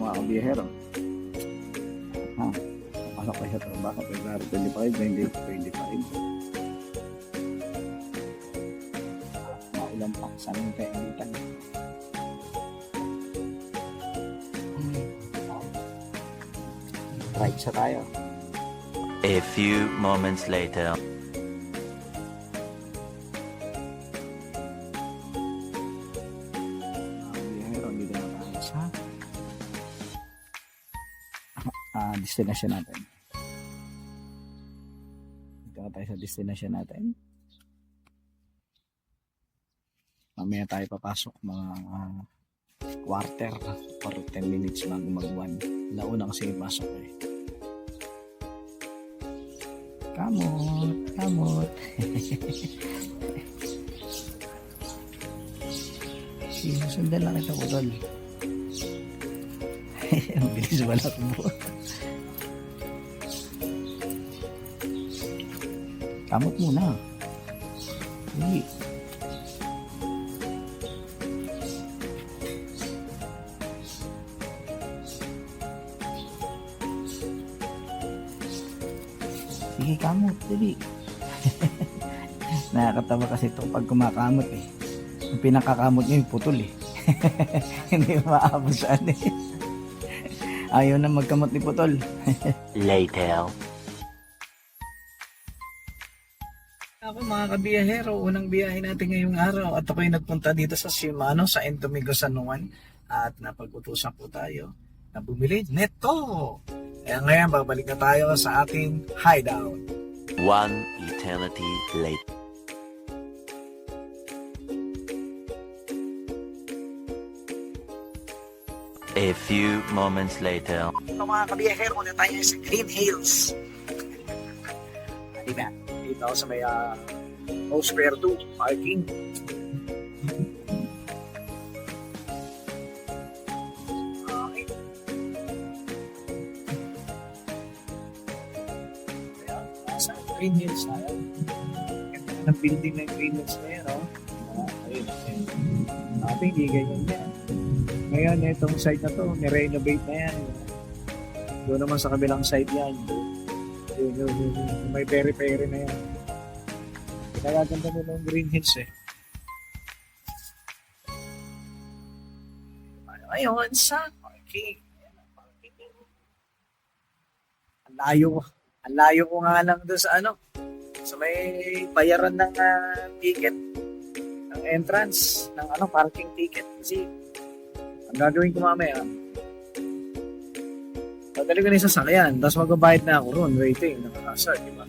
mga kabiyahero. Ha? Pasok kayo sa trabaho. February 25, 2025. Maulan pa sa aming kaibigan. Right sa tayo. A few moments later. Dito na tayo sa destination natin. Dito na tayo sa destination natin. Mamaya tayo papasok mga quarter or 10 minutes bago mag-1. Nauna kasi pasok eh. Kamot. Sinusundan lang ito ko tol. Ang bilis wala ko po. Kamot muna. Hindi. Sige, kamot. Dali. Nakakatawa kasi ito pag kumakamot eh. Yung pinakakamot niya yung putol eh. Hindi maabot saan eh. Ayaw na magkamot ni putol. Later. Ako mga kabiyahero, unang biyahe natin ngayong araw at ako'y nagpunta dito sa Shimano sa Entomigo, San Juan at napag-utusan po tayo na bumili neto. Kaya ngayon babalik na tayo sa ating hideout. One eternity later. A few moments later. Ito mga kabiyahero, na tayo sa Green Hills. Diba? Dito ako sa may No Square 2 parking. Okay. Ayan, nasa Green Hills tayo. Ganda ng building ng Green Hills na yun, oh. Ayun. Dati hindi ganyan yan. Ngayon, itong site na to, nirenovate na yan. Doon naman sa kabilang site yan. Yung may peri-peri na yan. Pinagaganda mo ng Green Hills eh. Ngayon, sa parking. Ang layo ko nga lang doon sa ano. Sa may bayaran ng ticket. Ng entrance. Ng parking ticket. Kasi ang gagawin ko mamaya, dadali ko na yung sasakyan, tapos magbabayad na ako ron, waiting, nakakasar, di ba?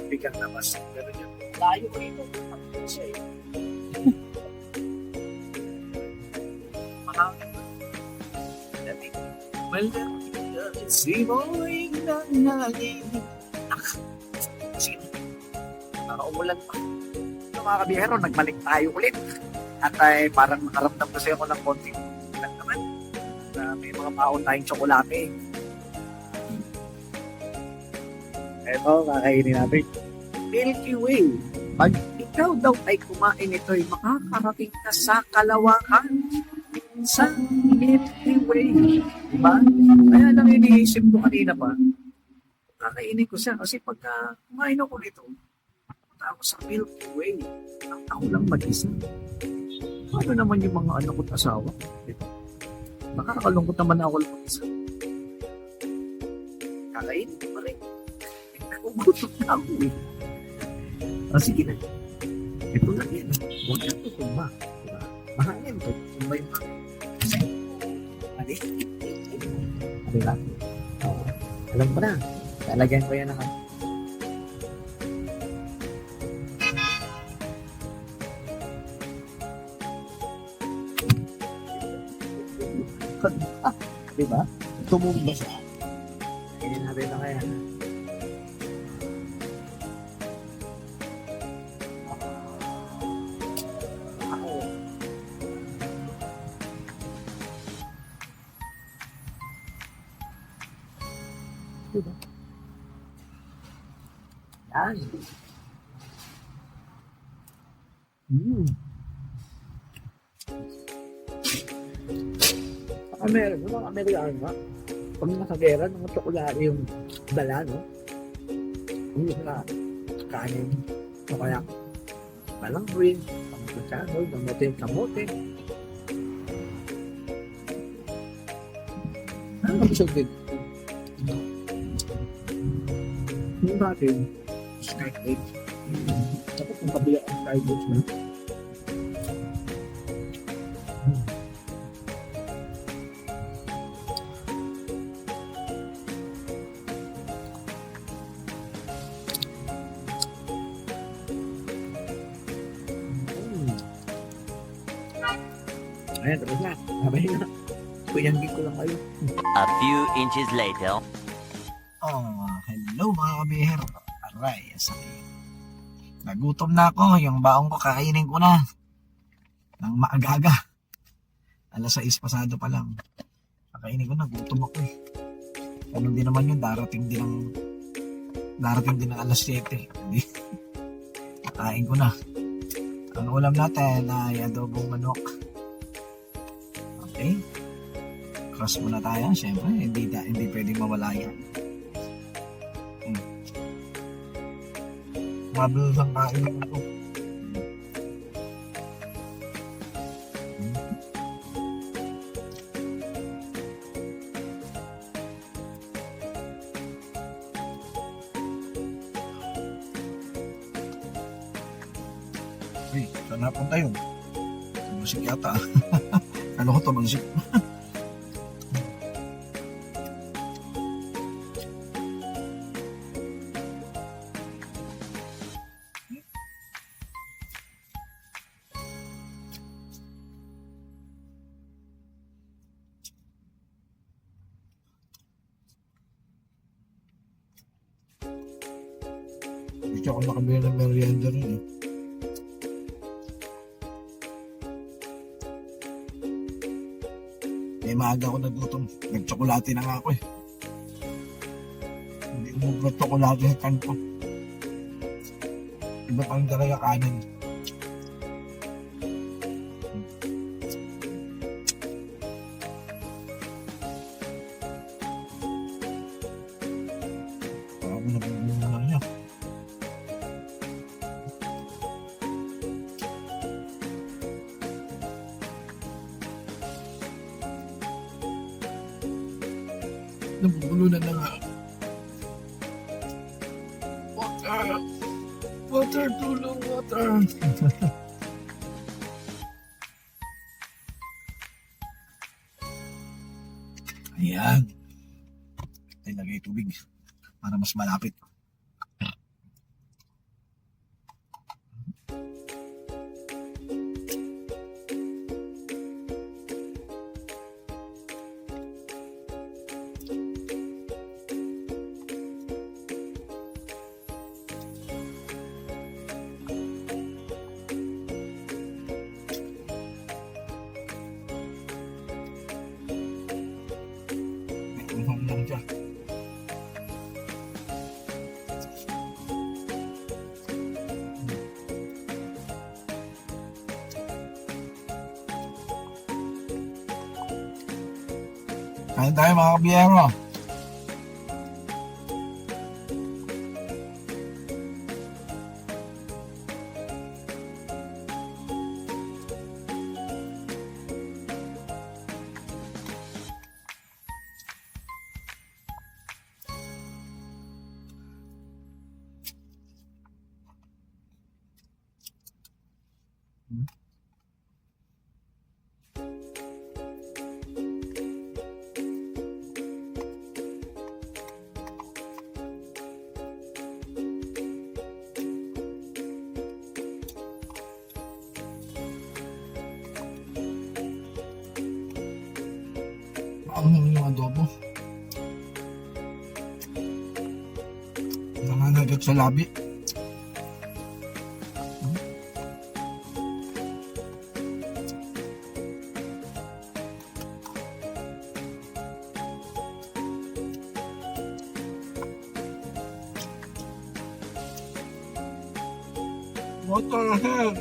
Bigyan na mas, pero yun, layo ko ito, ang siya eh. Mahangin ba? Dati, malaki, simoy ng nangin. Sige, nakaumulan pa. Ito mga kabiyahero, nagbalik tayo ulit. At ay parang makaramdam kasi ako ng konting lang naman na may mga baon tayong tsokolate. Eto, kakainin natin. Milky Way. Pag ikaw daw ay kumain ito, ay makakarating ka sa Kalawakan. Sa Milky Way. Diba? Kaya lang iniisip ko kanina pa, kakainin ko siya kasi pagka kumain ako nito, punta ako sa Milky Way. Ang ako lang mag-isa. Ano naman yung mga anak ko't asawa? Diba? Nakakalungkot naman ako lang mag-isa. Kakainin ko pa rin. Nakugutom na ako eh. Sige na. Ito lang yan. Huwag ka tutumba. Diba? Mahangin to. Tumba yung mahangin. Ano? Ano lang? Alam ko na. Lalagyan ko yan na kami. Diba? Tumumba siya. Hindi natin na kaya. Ako. Diba? Yan. Mga Amerikano nga. Pag nakagera, mga tsokolate yung dala, no? Hindi na kanin. O kaya, balang green, pangkutsano, kamote. Ano kabusog din? Yung natin, snack egg. Tapos yung kabila ang fried goods na. Ayan, tapos na. Sabay na. Kuyanggin ko lang kayo. A few inches later. Hello mga kabiher. Aray, sakit. Nagutom na ako. Yung baong ko, kakainin ko na. Nang maaga-aga. Alas 6 pasado pa lang. Kakainin ko na, gutom ako eh. Ganun din naman yun, darating din ng alas 7. Hindi. Kakain ko na. Ang ulam natin ay adobong manok. Okay. Cross muna tayo. Siyempre, hindi pwedeng mawala yan. Mabilis ang kain ko. Uy, saan napunta yun? Tumusik yata. Ano ko tumusik? Hindi ako nakabili ng merienda rin eh. Maaga ako nagutom. Nagtsokolate na nga ako eh. Hindi umubra tsokolate sa kanto. Iba pang talaga kanin. Parang nabubuo na niya. Nabubulunan na nga. Water, tulong, water. Ayan. Ilagay tubig para mas malapit. Lang siya. Kain tayo mga kabiyero. Ang yung adobo. Nangangagat sa labi. What the hell?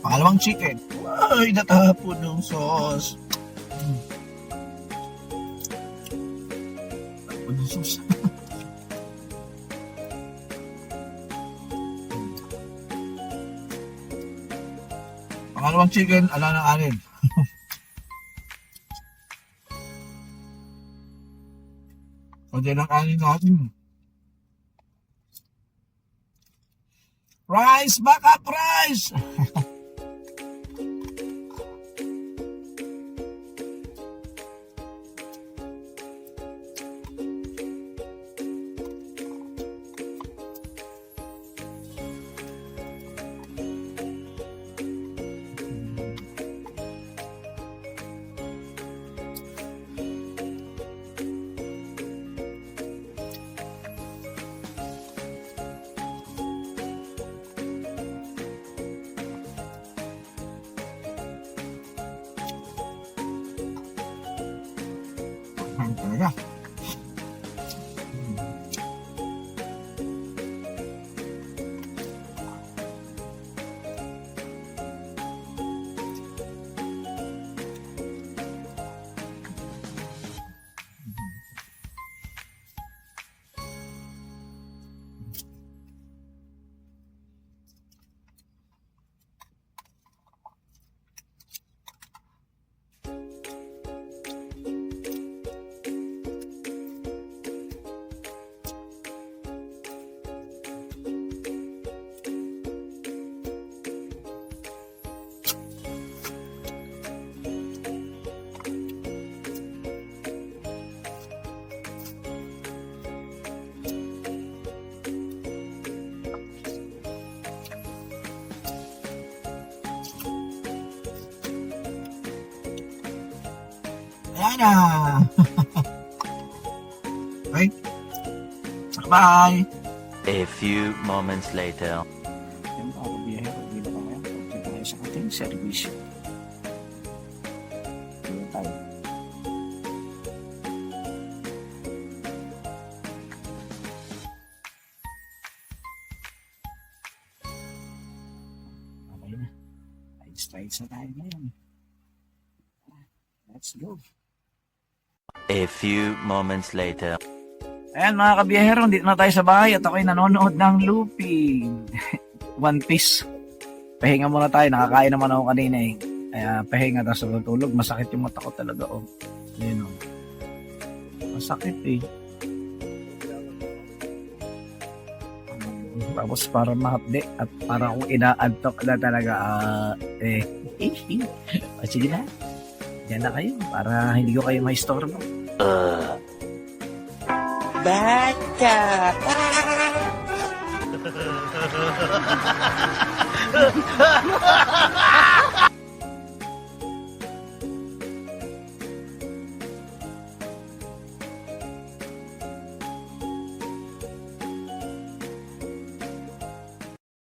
Pangalawang chicken. Ay, natapon ng sauce. Natapon ng sauce. Pangalawang chicken, ala ng anin. Pwede ng anin natin. Rice! Backup rice! Ang talaga. Ayan na. Okay. Bye. A few moments later. Yan mga kabiyahero, dito pa ngayon. Dito tayo sa ating servisyo. Dito tayo. Okay na. Ayos na tayo ngayon. Let's go. A few moments later. Ayan mga kabiyahero, dito na tayo sa bahay at ako'y nanonood ng Lupin. One Piece. Pahinga muna tayo, nakakain naman ako kanina eh. Kaya pahinga tapos tutulog, masakit yung mata ko talaga oh. Ayun oh. Masakit eh. Tapos para ma-update at para kung ina-antok na talaga sige na. Diyan na kayo para hindi ko kayo ma-istorbo. Bata!